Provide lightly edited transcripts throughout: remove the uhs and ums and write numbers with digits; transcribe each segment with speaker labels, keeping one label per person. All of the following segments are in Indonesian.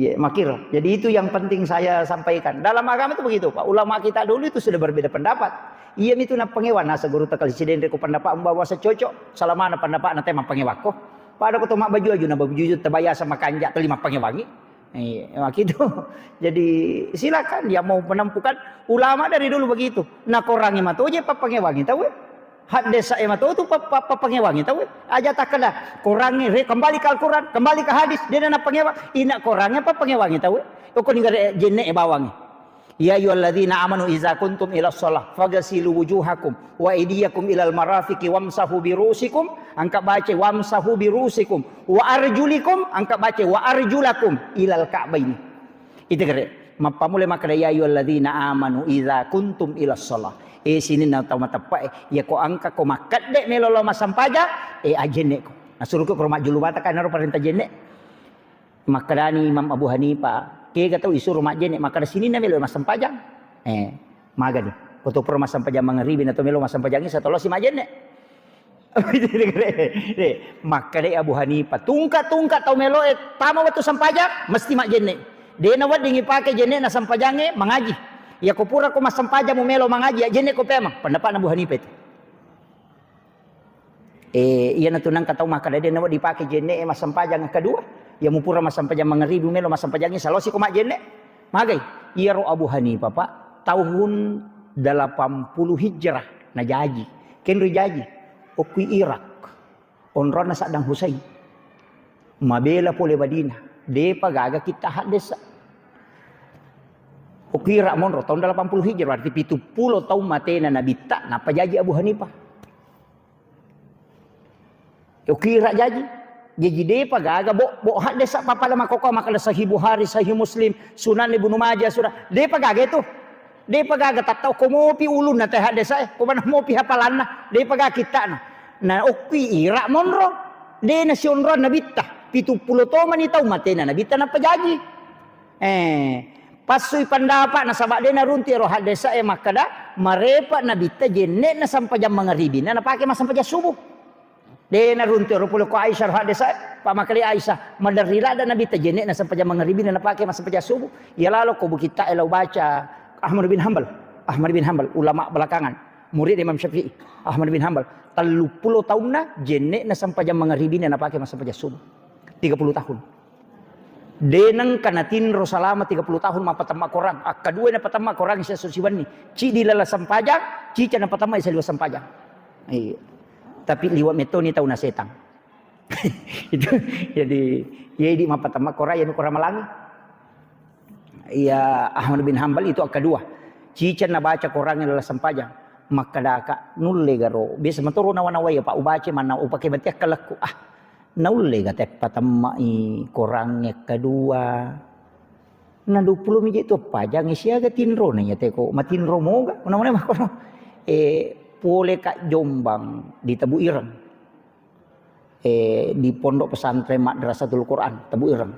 Speaker 1: Iya, makir. Jadi itu yang penting saya sampaikan. Dalam agama itu begitu, Pak. Ulama kita dulu itu sudah berbeda pendapat. Iya itu na pengewan nasa guru takal siden ko pendapat membawa secocok. Salamana pendapat na tema pengewako. Pada ko mak baju aju na baju tebaya sama kanjak telima pengewangi. Iya, gitu. Jadi silakan dia mau menempuhkan ulama dari dulu begitu. Nah korangnya mah aja pak pengewangi tahu? Hak desa emang tu apa pengewangi tahu? Aja tak kena korangnya kembali ke Al-Quran, kembali ke hadis. Dia nak pengewang, inak korangnya apa pengewangi tahu? Kau ninggal jenek bawangi. Ya ayyuhalladzina amanu iza kuntum ila shalah faghsilu wujuhakum wa aydiyakum ilal marafiqi wamsahu birusikum. Angkat baca wamsahu birusikum wa arjulikum. Angkat baca wa arjulakum ilal ka'baini. Itu kira. Mapa mulai makna ya ayyuhalladzina amanu iza kuntum ila shalah. Sini na tahu matapak ya ko angka ko makat dek melolo masampaja ajenek ko nasuruh ko rumah julu mata kan perintah jenek makadani Imam Abu Hanifah ke kata isu rumah jenek maka sini na melo masampaja maga nih koto pro masampaja mangeribin atau melo masampajang isa tolo si majenek maka dek Abu Hanifah tungkat tau melo tama waktu sampaja mesti mak jenek dia na wad dingi pakai jenek na sampajange mengaji. Ya kupura ko masampaja mo melo mangaji jene ko pema pendapat Abu Hanifah itu. Iya natunang katau maka dia nawa dipakai jene masampaja yang kedua. Ya mupura masampaja mangeribu melo masampajangnya salosi ko mak jene. Magai iya ro Abu Hanifah Pak tahun 80 Hijrah na jaji. Ken jaji okui Irak. Onrona Saddam Hussein. Mabela pole Madinah. Depa gaga kita hak desa. Ukira monro tahun 80 Hijrah berarti 70 tahun matena Nabi tak napa jaji Abu Hanifah. Ukira jaji depa gaga bo hak desa papa lama koko makala Sahih Bukhari, Sahih Muslim, Sunan Ibnu Majah sudah. Depa gaga itu. Depa gaga tak tahu ko mopi ulun na teh hak desa ko mana mopi hapalanna. Depa gaga kita na. Na ukira monro de na sionron Nabi tak 70 tahun mani tahun matena Nabi tak napa jaji. Pasui pendapat na sabak dia na runti roh desa makada marepa na bita jenek na sampajam mangaribi na pakai mas sampajam subuh. Dia na runti roh pulo ko Aisyah roh desa pa makali Aisyah madarila dan na bita jenek na sampajam mangaribi na pakai mas sampajam subuh. Ya lalu ko kita elau baca Ahmad bin Hanbal ulama belakangan murid Imam Syafi'i Ahmad bin Hanbal 30 tahun na jenek na sampajam mangaribi na pakai mas sampajam subuh 30 tahun. Denang kanatin rosalama 30 tahun mapa tamak korang. Kedua na patamak korang isa susiwan ni. Ci di lala sampajang, ci cana patamak isa liwa sampajang. Iya. Tapi liwa meto ni tahu na setang. Itu jadi ya di mapa tamak korang ya korang malangi. Iya Ahmad bin Hanbal itu kedua. Ci cana baca korang lala sampajang. Maka daka nulle garo. Biasa maturo nawa-nawa ya Pak ubace mana upake batiak kalaku. Naule kata patamai korangnya kedua. Na 20 miji itu pajang siaga tinro nanya teko matinro moga mana-mana mah kono. Pole Kak Jombang di Tebu Ireng. Di pondok pesantren Madrasatul Quran Tebu Ireng.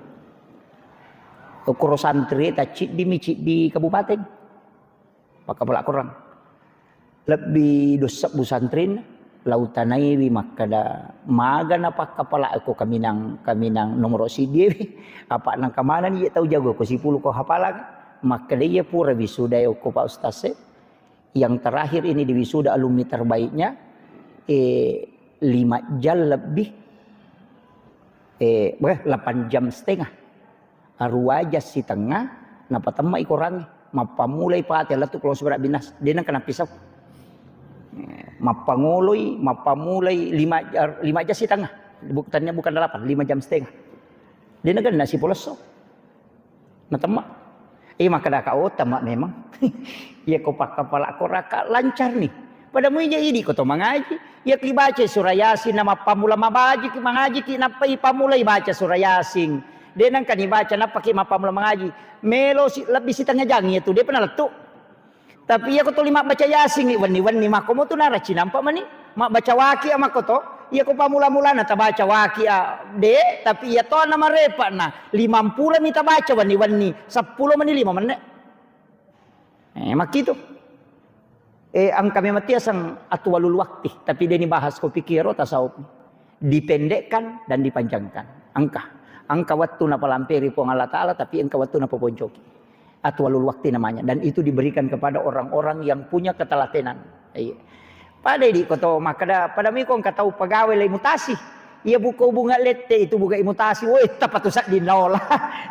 Speaker 1: Ukuro santri ta cik di kabupaten. Maka pelak korang. Lebih dosa busantrin lautanai wi makada maga napa kapala aku kaminang nomor si dia apa nang kamana dia tahu jago ko 10 ko hafalan maka dia pura wisuda ko Pak Ustaz yang terakhir ini di wisuda alumni terbaiknya 5 jam lebih 8 jam setengah arwaja si tengah napa tema ikorang mapa mulai patela tu kalau seberat binas dia nang kena pisau mapangoloy mapamulai 5 jam si tengah bukannya bukan 8 5 jam setengah dia nagan nasi poloso na temak maka dah kau tamak memang ya kau pak kepala kau raka lancar nih pada muinya ini kau mengaji ya ki baca surah yasin nama pamula mabaji ki mengaji ki napa pamulai baca surah yasin dia nang kan baca napa ki mapamula mengaji melo lebih si tengah jangi itu dia pernah letuk. Tapi ya ko to lima baca yasin ni wani mak komo tu nara cinampak mani mak baca waki ama ko to ya ko pamula-mula na ta baca waki de tapi ya to nama repa na 50 mita baca wani 10 mani 5 menit mak gitu ang kami matiasang atwalul wakti tapi dia ni bahas ko pikiro tasawuf dipendekkan dan dipanjangkan angka Angka waktu na palampiri po Allah Ta'ala, tapi angka waktu na poponcoki. Atwalul waktu namanya. Dan itu diberikan kepada orang-orang yang punya ketelatenan. Pada di koto makada pada mikong katau pegawai lai mutasi. Ia buka bunga lete itu buka imutasi. Woi tapat usah di nol.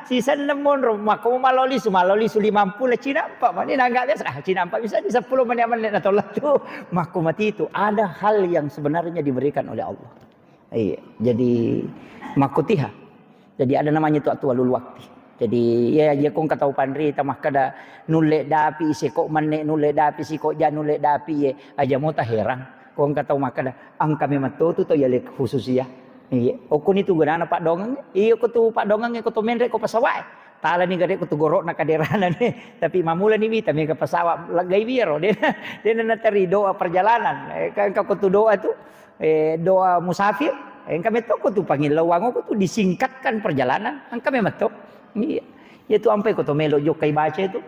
Speaker 1: Sisa 6 mon mako maloli su 50 lah Cina apa mana enggak biasa. Cina apa bisa di 10 menit atau lah tu. Mako mati itu ada hal yang sebenarnya diberikan oleh Allah. Jadi makutiha. Jadi ada namanya itu atwalul waktu. Jadi ya kong katau pandri tamah kada nule dapi si kok mane nule dapi si kok jan nule dapi ye aja mau tak heran. Kong katau makada angka memang tu ya lek khusus ya. Iya, okun itu guna Pak Dongang. Iya, kutu Pak Dongang ko to menre ko pasawai. Tala ni gade ko to gorok na kaderana ni. Tapi mamula ni mita mi ka pasawa lagay biro dia na teri doa perjalanan. Kan ka kutu doa tu doa musafir. Kami to kutu pangilawang ko tu disingkatkan perjalanan. Ang kami mato. Iya. Itu ampai ko to melo jok kay baca itu.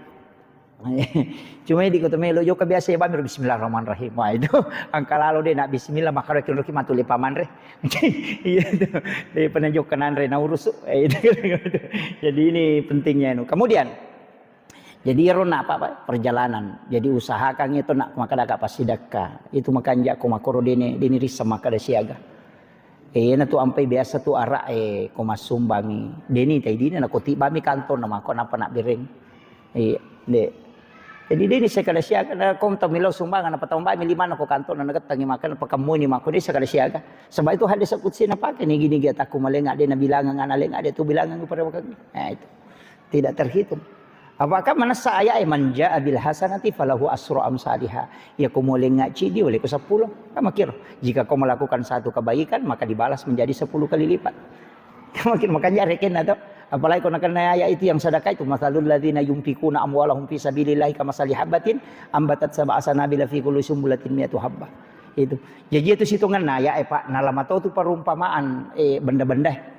Speaker 1: Cuma di kota melo yo kebiasa ya bami bismillahirrahmanirrahim. Wah itu angka lalu deh nak bismillah maka rekin rekin matu lepaman re. Iya itu. Dari penunjuk kanan re na urus. Jadi ini pentingnya itu. Kemudian jadi rona apa perjalanan. Jadi usahakan itu nak maka dak pas sidaka. Itu makanya ko makoro dene risa maka da siaga. Na tu ampai biasa tu arak ko masumbangi. Deni tai dini na ko tiba mi kantor na mako napa nak bereng. De. Jadi dia ni sekali siaga kom tamilau sumbangan apa tahu mbak miliman aku kantor na nagatang makan apa kamu ni mako dia sekali siaga. Sebab itu hadis qudsi na pakai ni gini kita aku malengak dia na bilangan analeng ada tu bilangan kepada waktu. Nah itu tidak terhitung. Apakah mana saya manja bil hasanati falahu asru amsalihha. Ya kau molengak cidi oleh ke 10. Kamu kira jika kau melakukan satu kebaikan maka dibalas menjadi 10 kali lipat. Makin makanya reken atau apalagi kalau nak ayat itu yang sedekah itu masalul ladzina yunfikuna amwalahum fi sabilillah kamasali habatin ambatat sab'a sanabila fi kulli sumbulatin mi'atu habbah. Itu. Jadi itu hitungan ayat Pak nalama tahu itu perumpamaan benda-benda.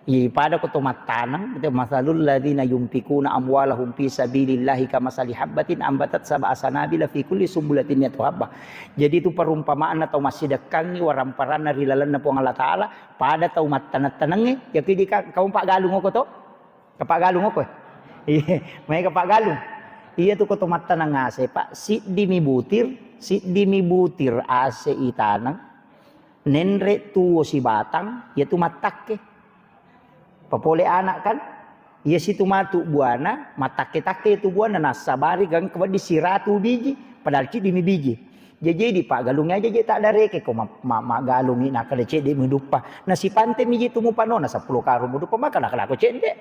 Speaker 1: Pada kutumat tanam itu masalul ladzina yunfikuna amwalahum fi sabilillah kamasali habatin ambatat sab'a sanabila fi kulli sumbulatin mi'atu habbah. Jadi itu perumpamaan atau masih dekangi waramparan rilalan na Allah Taala pada taumat tanat-tanange ya kidika kaum Pak Galung ko to. Pak Galung ko. Iya, mai Pak Galung. Iya tu ko to matanang ase Pak si dimi butir ase itanang nenre tuo si batang ya tu matakke. Papole anak kan, ia situ matu buana, matake-take itu buana nasabari gang kemudian disiratu biji, padahal cik dimi biji. Jadi Pak Galungnya aja tak ada reke ko mak galungi nak kada cek di mudupa. Nasi pante miji tu mupano na 10 karum mudupa maka nak aku cek dek.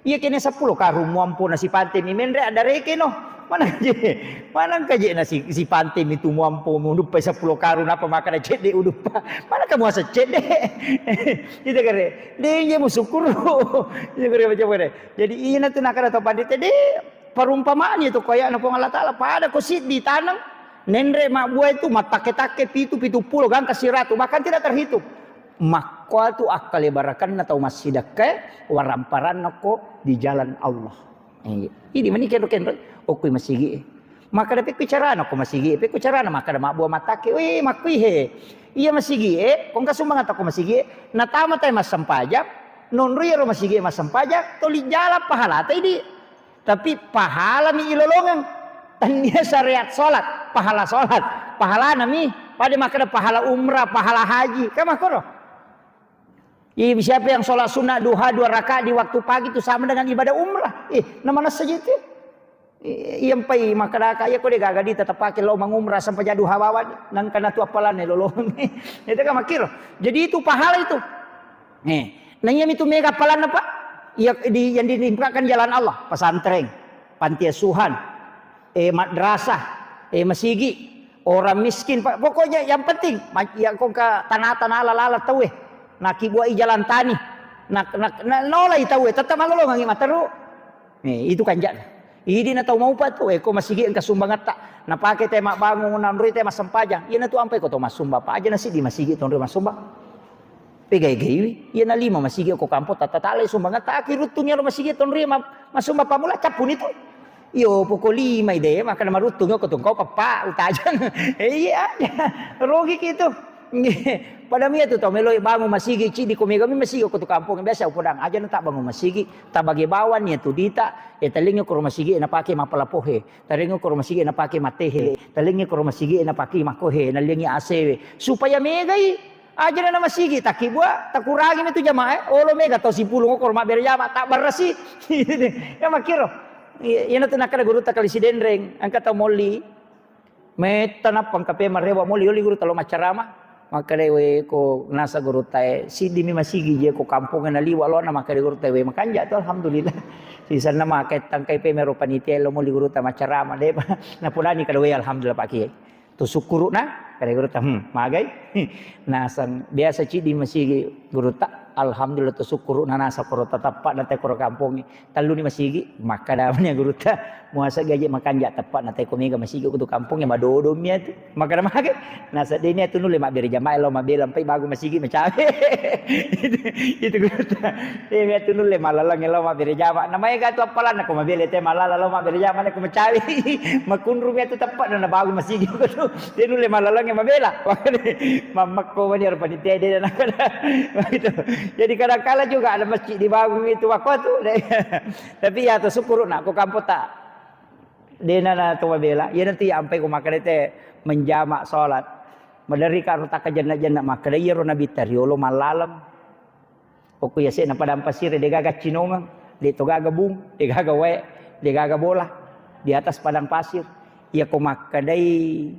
Speaker 1: Iya kene 10 karum muampo nasi pante mi menre ada reke no. Mana kaje nasi si pante mi tu muampo mudupa 10 karum apa maka ada cek dek udupa. Mana kamu asa cek dek. Itu kare. Dia mu syukur. Itu kare macam kare. Jadi iya tu nak ada to pandit dek perumpamaan itu koyak na Allah Taala pada ko sit di tanang. Nenre mak buah itu matake-take pitu pulo gang kasih ratu bahkan tidak terhitung. Maka tu akal barakan atau masih dekat waramparan nako di jalan Allah. Ini mani kendo okui masih gi. Maka dapat bicara nako masih gi. Dapat bicara maka ada mak buah matake. Weh makui he. Iya masih gi. Kong kasumbang atau masih gi. Na tamat ay masam pajak. Non rio masih gi masam pajak. Toli jala pahala tadi. Tapi pahala mi ilolongan. Tanya syariat solat, pahala solat, pahala nami, pada makna pahala umrah, pahala haji, kama koro. Siapa yang solat sunnah duha 2 rakaat di waktu pagi itu sama dengan ibadah umrah. Namanya saja itu. Yang pai makna kaya ko gaga di tetap pakai lo mangumrah sampai jadi duha bawa nang kana tu apalan lo. Itu kan makir. Jadi itu pahala itu. Nanya itu mega pahala apa? Yang dilimpahkan jalan Allah, pesantren, panti asuhan. Madrasah, masigi, orang miskin, pokoknya yang penting, yang kau ke tanah-tanah ala-ala tahu naki buat jalan tani, nak nolai tahu tetap malu lo ngangi mataru, itu kan jat. Ini na tahu mau apa tu, kau masigi engkau sumbang tak, na pakai tema bangunan rui tema sempajang, iya na tu ampai kau tu mas sumbang, apa aja nasi di masigi tu mas sumbang. Pegai-gai, iya na 5 masigi kau kampot tata-tata sumbang tak, akhirnya lo masigi tu mas sumbang pamula capun itu. Yo pukul 5 ide maka nama rutungnya ketungkau papa utajan. Iya, rugi gitu. pada mia tu meloi bangun masigi ci di komega mi masigi ko tu kampung biasa upodang aja na tak bangun masigi ta bagi bawan ya tu dita e talingi ko masigi na pake mapalapohe talingi ko masigi na pake matehe talingi ko masigi na pake makohe na lingi asewe supaya megai aja na masigi takibua takurangi itu jamaah olo mega to 10 ko ma berjama tak berasi ya makiro ya na tunakada guru takali sidendreng angkata molli metanap pangkape marewa molli oli guru talo macarama maka dewe ko nasa guru tae sidi mi masigi je ko kampung na liwa lo na maka de guru tae we makanja to alhamdulillah sisa na maket tangkai pe mero panitia lo mo li guru ta macarama de na pulani kada we alhamdulillah pak kiai to sukuru na kada guru ta magai nasan biasa ci di masigi guru ta alhamdulillah to sukuru na nasa koro tapak na te koro kampung talu ni masigi maka damnya guru ta muasa gaje makanja tepat na te ko mega masigi ko tu kampung ya madodo mia tu maka dah magai nasa de mia tu nule mak beri jamaah lo mak belam pai bagu masigi macabe itu guru ta de mia tu nule malalang lo mak beri jamaah namanya gatu apalan aku mak beli te malala lo mak beri jamaah aku macabe makunru mia tu tepat na bagu masigi ko tu de nule malalang mak bela mamak ko mani panitia de na kada begitu. Jadi kadang-kala juga ada masjid di bangun itu waktu tu. Tapi ya tu syukur nak aku kampung tak. Dena na tu bela. Ya nanti sampai ku makan itu menjamak solat. Madari karo tak jana-jana makan iya ro nabi tariolo malalam. Oku ya se na padang pasir de gaga cinongang, de to gaga bung, de gaga we, de gaga bola di atas padang pasir. Ya ku makan dai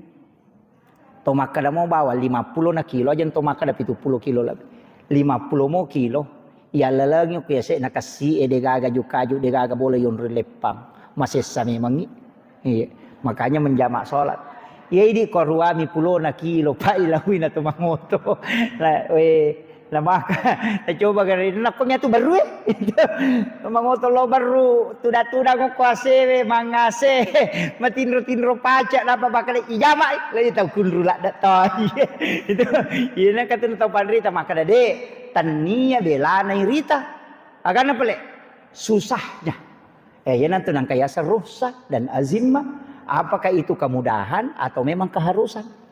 Speaker 1: to makan mau bawa 50 na kilo aja to makan 70 kilo lebih. 50 mo kilo ya lalang yung kese nakasi de gaga jukaju de gaga bola yon lepang masesa memang iya makanya menjamak salat ya idi korwami 10 na kilo pa ilawi na tumangoto na we na maka na coba garin naknya tu baru tumangoto lo baru tuda-tuda ko kuase mangase matinro-tinro pacak napa bakal ijama lagi tahu kunrula datoi itu ina kata tahu padri ta maka de tania belana irita akan apa le susahnya yana tu nang kaya rusak dan azimah apakah itu kemudahan atau memang keharusan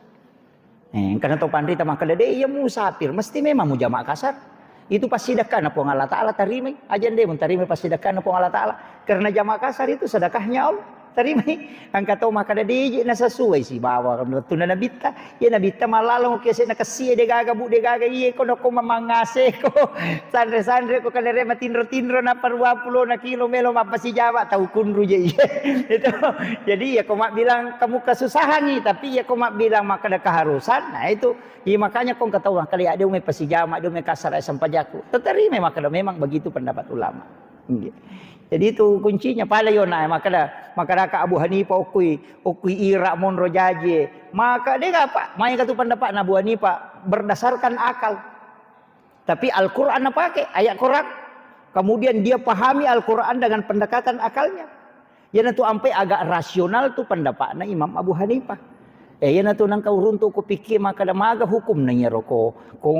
Speaker 1: karena tahu pandri ta maka de ia musafir mesti memang mu jamak kasar itu pasti sedekah na pong Allah Ta'ala tarima ajan deh mun tarima pasti sedekah na pong Allah Ta'ala karena jamak kasar itu sedekahnya Allah tarima angka tahu maka de na sesuai si bawa tu na nabita ya nabita malalong kese na kasi de gaga bu de gaga iye ko no ko mamangase ko sandre ko kanere matinro-tinro na parwa 10 na kilo melo mapasi jawa tahu kunru je itu jadi ya ko mak bilang kamu kesusahan nih tapi ya ko mak bilang maka ada keharusan nah itu ya makanya kau ketahu kali ada ume pasi jama ada ume kasar sampajaku terima maka memang begitu pendapat ulama jadi itu kuncinya pada yona maka ka Abu Hanifah ukui ira mon rojaje maka dia apa main katu pendapat Abu Hanifah berdasarkan akal tapi Al-Qur'an pakai ayat Quran kemudian dia pahami Al-Qur'an dengan pendekatan akalnya ya nanti sampai agak rasional tu pendapatnya Imam Abu Hanifah ya nanti nang kau runtuh ku pikir maka dah maga hukum nanya roko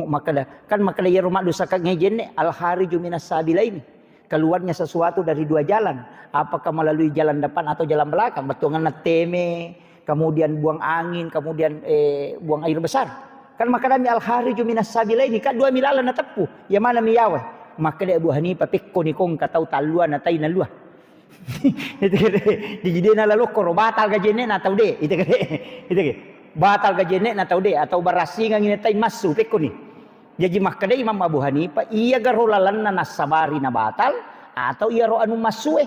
Speaker 1: maka ya rumah dosa ngejene al-hariju minas sabilaini keluarnya sesuatu dari dua jalan apakah melalui jalan depan atau jalan belakang betungan teme kemudian buang angin kemudian buang air besar kan maka dami al-hariju minas sabilaini kan dua milala na tepu ya mana miyawa maka dia Abu Hanifah pikko ni kong katau taluan na tay na luah itu kira dijidena lalu koro batal gajene na tau de itu kira batal gajene na tau de atau barasingan ini tay masu pikko ni jadi makanya Imam Abu Hanifah iya garolalan na nasabari na batal atau iya ro anu masue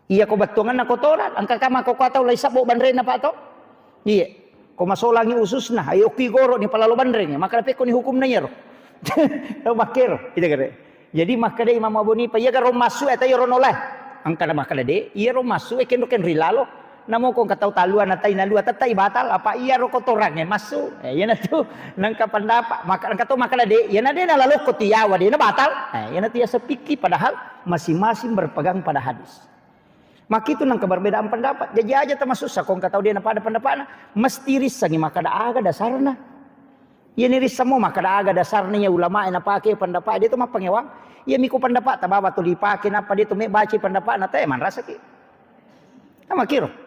Speaker 1: iya ko batungan na kotoran angka kama ko katau lay sabo bandre na pato iya ko masolangi usus na ayo ki goro ni palalo bandre nya maka ko ni hukum na yero tau makero itu kira jadi makanya Imam Abu Hanifah iya garo masue atau iya ro noleh angka makanya de iya ro masue ken rilalo namo kong katau taluan na tay na lua tatay batal apa iya ro kotorannya masuk yan na tu nang kapandapat maka katau maka de yan na de na lalu kotiyawa de na batal yan na tiya sepiki padahal masing-masing berpegang pada hadis maka itu nang keberbedaan pendapat jadi aja termasuk sa kong katau dia na pada pendapat mesti risangi maka da aga dasarna yan ni risamo maka da aga dasarna ya ulama na pakai pendapat dia tu mah pangewang ya miku pendapat tabawa tu dipakai apa dia tu me baca pendapat na teh man rasa ki sama kiro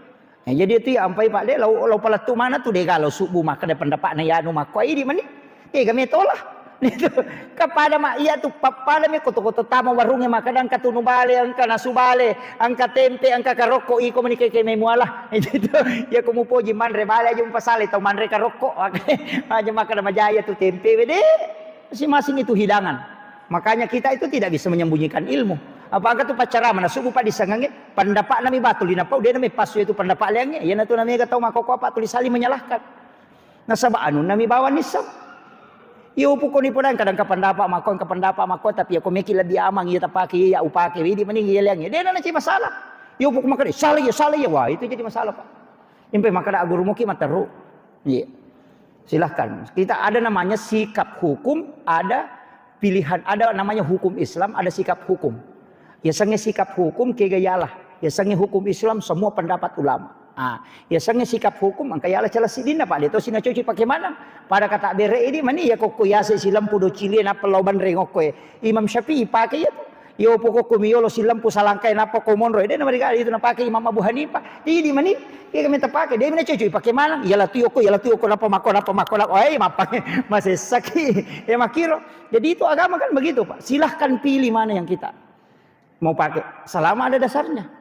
Speaker 1: jadi itu ya ampai pak de lau palatu mana tu de galau subuh maka ada pendapat na ya anu makoi di mani Kami tolak. Itu kepada mak iya tuh pada me koto-koto tama warungnya makadang katunu bale angka nasu bale angka tempe angka karoko iko menike ke memualah itu ya kumu poji manre bale aja pasale tau manre karoko aja makan majaya tuh tempe wede masing-masing itu hidangan. Makanya kita itu tidak bisa menyembunyikan ilmu. Apakah tuh pacara mana subuh pak disangange pendapat nami batu linapau dia nami pasu itu pendapat liangnya ya natu nami gatau makoko apa tulis saling menyalahkan. Nasaba anu nami bawa nisab. Iyo pukon ni podang kadang kapendapat makon tapi aku mikir lebih amang iya tapaki iya upake ini mending iya liangnya dia nana cuma masalah. Iyo pukon makan salah ya wah itu jadi masalah pak. Impe makada aguru muki mataru. Iya. Silahkan. Kita ada namanya sikap hukum, ada pilihan, ada namanya hukum Islam, ada sikap hukum. Ya sange sikap hukum kegayalah. Ya sange hukum Islam semua pendapat ulama. Ya sange sikap hukum angka yala cala sidina pak dia to sina cuci pakai mana pada kata bere ini mani ya kok yase silam pudo cilien apa loban rengok Imam Syafi'i pakai ya tuh yo pokok kumiyolo silam pu salangkai napa komonro dia mereka itu na pakai Imam Abu Hanifah di mani dia kami pakai dia mana cuci pakai mana ya la tuyoko napa makon masih sakit ya makiro jadi itu agama kan begitu pak silahkan pilih mana yang kita mau pakai selama ada dasarnya.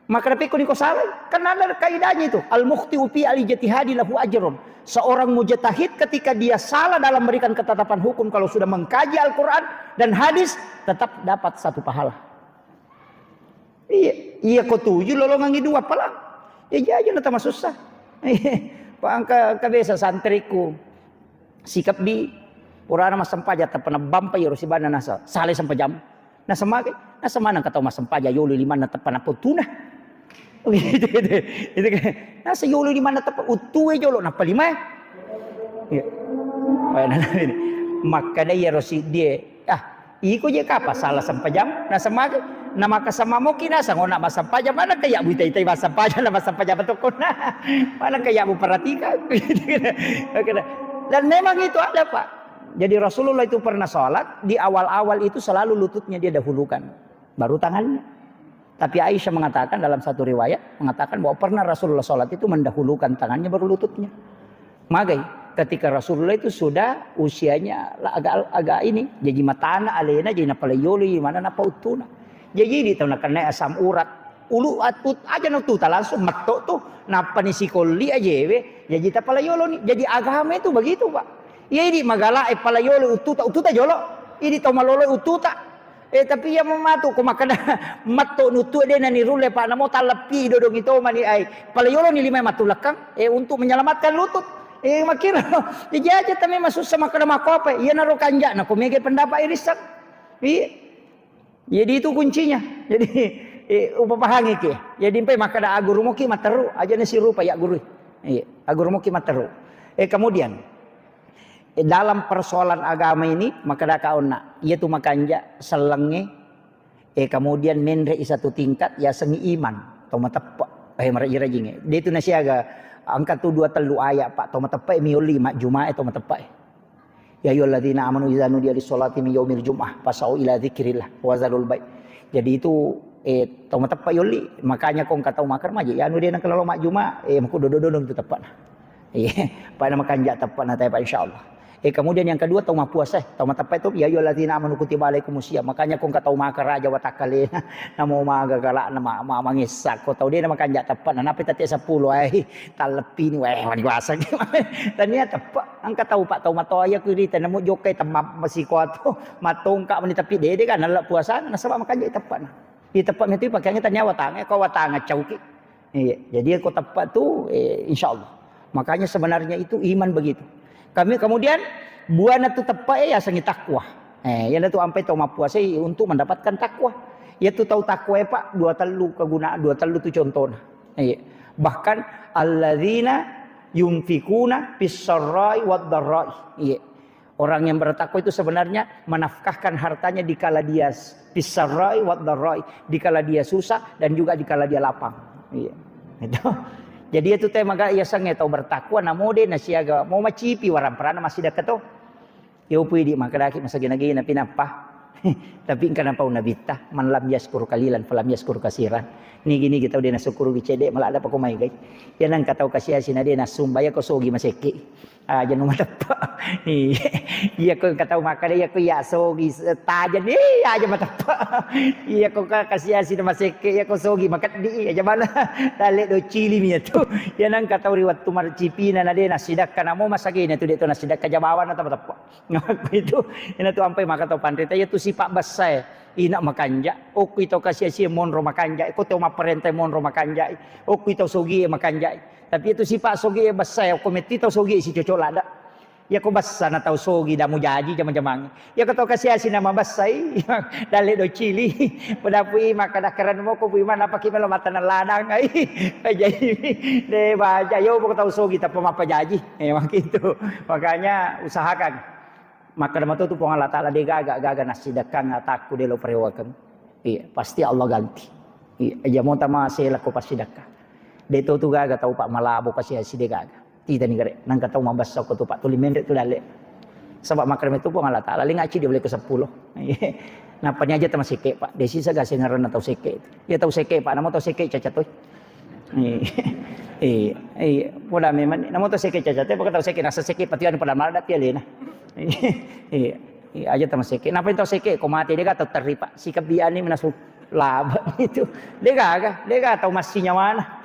Speaker 1: Maka tapi kau salah, kan ada kaidahnya itu. Al-mukhti'u fi al-ijtihadi lahu ajrun. Seorang mujtahid ketika dia salah dalam memberikan ketetapan hukum kalau sudah mengkaji Al-Qur'an dan hadis tetap dapat satu pahala. Iya kau tuju lolongan itu apalah. Ya aja nata susah. Pak angka kabesa santriku sikap di urana mas sempaja tapana bampa yoro sibana nasa sale sampajam. Na semake na semana katau mas sempaja yolo limana tapana potuna. Itu kan nasa yolo di mana tepat utuh jolo napa lima ya maka dia rosi dia iko je kapa salah sampajam na sama nama kasama mo kinasa ngona masampajam mana kaya bu itai masampajam na masampajam betul mana kaya bu perhatikan dan memang itu ada pak jadi Rasulullah itu pernah sholat di awal-awal itu selalu lututnya dia dahulukan baru tangannya. Tapi Aisyah mengatakan dalam satu riwayat mengatakan bahwa pernah Rasulullah sholat itu mendahulukan tangannya baru lututnya. Magai ketika Rasulullah itu sudah usianya agak ini jadi matana alena jadi napalayoli mana napa utuna. Jadi di tahun kena asam urat ulu atut aja nututa langsung matok tuh napa ni sikoli aja we jadi tapalayolo nih jadi agama itu begitu pak. Ya ini magala palayolo ututa jolo ini tomalolo ututa. Tapi yang mematu ko makana matto nutu dia nani rule pak namo talapi dodong itu mani ai palayolo ni lima matu lekang untuk menyelamatkan lutut makira jadi aja tapi masuk sama kana makope iya naro kanja na ko mege pendapat irisak jadi itu kuncinya jadi upapahangi ke jadi empe makada aguru moki materu aja nasi rupa ya guru aguru moki materu kemudian dalam persoalan agama ini maka dakauna yaitu makanja selenge kemudian menre satu tingkat ya sengi iman toma tepa marajinge dia itu nasi aga angkat tu 2 3 ayat pak toma tepa mioli mak jumaah toma tepa ya ayyuhalladzina amanu idza nudiya lis-sholati min yaumil jumuah fasau ila dzikrillah wa zalul bai jadi itu toma tepa yoli makanya kong katau makar maji ya anu dia nak kalau mak jumaah maku dodododong itu tepa pada makanja tepa na tay pak insyaallah. Kemudian yang kedua tahu puasa, tahu tepat itu ya ayyuhalladzina amanu kutiba alaikumusiyam. Makanya kau kata maka raja watakalena namo maga galak nama mangisak. Kau tahu dia nama kanjak tepat. Napi tadi 10 talepi ni wani kuasa gimana. Ternyata tepat. Angka tahu pak tahu mata ayah kiri namo jokai temap masih kuat tu matongkak meni tapi dia kan nalak puasa nasaba makanya tepat. Di tepat itu pakainya tanya watang kau watang cauki. Jadi kau tepat tu insyaallah. Makanya sebenarnya itu iman begitu. Kami kemudian buana tu tepat ya sangi takwa. Yang itu sampai tahu puasa untuk mendapatkan takwa. Yaitu tahu takwa pak 2 telu kegunaan 2 telu tu contohnya. Bahkan alladzina yunfikuna fis-sarra'i wad-dharra'i. Orang yang bertakwa itu sebenarnya menafkahkan hartanya dikala dia fis-sarra'i wad-dharra'i, dikala dia susah dan juga dikala dia lapang. Itu. Jadi itu tema gak ia sange tau bertakwa namode nasiaga mau macipi waran perana masih dekat tu. Ya upui di makadaki masa gina-gina pinapa. Tapi kan apa unabita man lam yaskur kalilan falam yaskur kasiran. Ni gini kita udah nasukuru bicede malah ada pakumai guys. Ya nang katau kasih asina dia nasum baya ko sogi maseki. aja nu matapa. Iya ko kataw makada iya ko ya sogi tajan ni aja matapa. Iya ko kasih asin maseke iya ko sogi makat di aja mana dale do cili mi tu. Ya nang kataw riwat tumar cipina na de nasidak kana mo masagina tu de to nasidak kajabawan na matapa. Ngaku itu ina tu ampai makataw pandita ya tu sipak basai ina makanja oku ito kasih monro makanja ko teo maparente monro makanja oku ito sogi makanja tapi itu sipak sogi basai ko metito sogi si cocok lada ya ko bassa na tau sogi da mujaji jama-jamang ya ko to kasih asin nama basai dale do cili padapui makada keren mo ko buiman apa kimelo mata na ladang ai jadi de baja yo ko tau sogi tapi mapajaji memang gitu makanya usahakan maka dalam itu Allah Ta'ala dia gaga nasidakkan ataku dia lo perewakan. Iya, pasti Allah ganti. Iya, mau tama saya laku pasti dakka. Dia tu gaga tahu pak malabo kasih hasil dia gaga. Tidak ni gare, nang katahu mabas aku tu pak tulimen tu dale. Sebab makram itu Allah Ta'ala li ngaci dia boleh ke 10. Nah, penyaja tama seke pak. Desi saga sengaran atau seke. Ya tahu seke pak, nama tahu seke cacat tu. Pola memang nama tahu seke cacat, tapi tahu seke nasa seke patian pada maladat dia lena. Iya, aja teman seke. Napa itu seke? Kau mati dia kata teripa. Sikap dia ni menasuk laba itu. Dia gak tahu masihnya mana.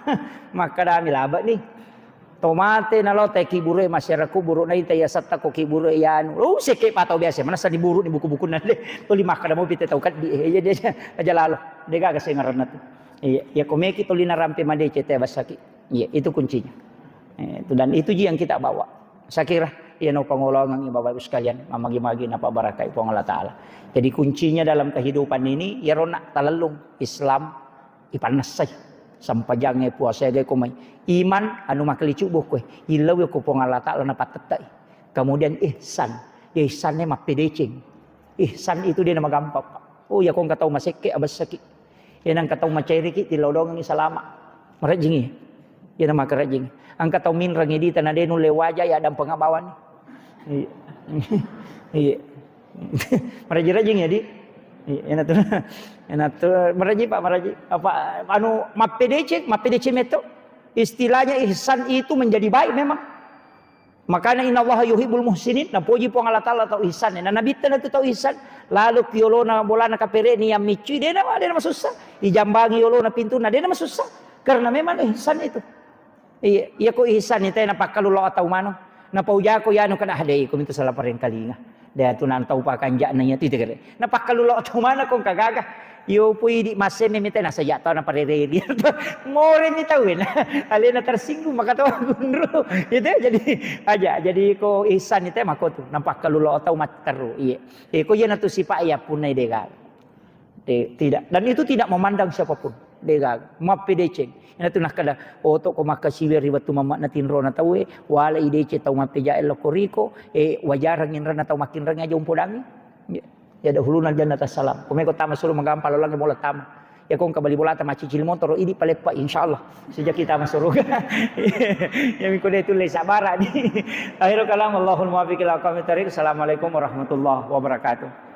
Speaker 1: Maka dami laba ni. Tomate nalo teh kiburu masyarakat buru na itu ya satta ko kiburu yan. Oh seke patau biasa. Mana sa diburu di buku-buku nade. Tuli maka dah mau pite tahu kat dia dia aja lalu. Dia gak sengaran tu. Iya, ya komeki tuli na rampe made cete basaki. Iya, itu kuncinya. Itu dan itu yang kita bawa. Saya kira ya no pangolongan Bapak Ibu sekalian mamagi-magi napa barakai po Allah Ta'ala. Jadi kuncinya dalam kehidupan ini ya rona talalung Islam ipanasay sampai jangan puasa gay kumay iman anu makalicu bukoy ilaw ko po Allah Ta'ala na patatay. Kemudian ihsan nya mapidecing. Ihsan itu dia nama gampang. Oh ya kung kataw maseke abas sakit. Yan ang kataw macairiki tilodong ni salama. Marajingi. Yan ang makarajing. Ang kataw minrang idi tanadenu lewaja ya adam pengabawan. Iya. Maraji-rajing ya di. Enak tuh maraji Pak maraji. Apa anu mapedece meto. Istilahnya ihsan itu menjadi baik memang. Makanya innallaha yuhibbul muhsinin. Nah puji po Allah Ta'ala tau ihsan. Nah nabi na tu tau ihsan. Lalu piolo na bola na kapere ni yang micu dia nama susah. Ijambangi yolo na pintu na dia nama susah. Karena memang ihsan itu. Iya ko ihsan itu napakalulo atau mano. Napauja ko yano kana haday ko minto sa laparin kalinga. Daya tunan tau pa kanja na niya titigre. Napakalulo atau mana kung kagaga. Yo pwede maseme mita nasa yata na parereri. More ni tawin. Alin na tersinggung makatawa gunro. Itu jadi ko ihsan itu mako tu. Napakalulo atau matteru. Iya. Ko yan atu sipa ya punay dega. Tidak dan itu tidak memandang siapapun. Dega mapedeceng. Ina tu nakada oto ko makasiwer riwatu mama na tinro na tawe wala idece tau mapeja el koriko wajarang inra na tau makinrang aja umpudangi ya dahulu na janna tasalam ko tama suruh magampalo lang mo tama ya kung kabali bolata macicil motor idi palepa insyaallah sejak kita masuk surga ya mi ko detu le sabara di akhirul kalam Allahul muwaffiq ila aqwamit thariq. Assalamualaikum warahmatullahi wabarakatuh.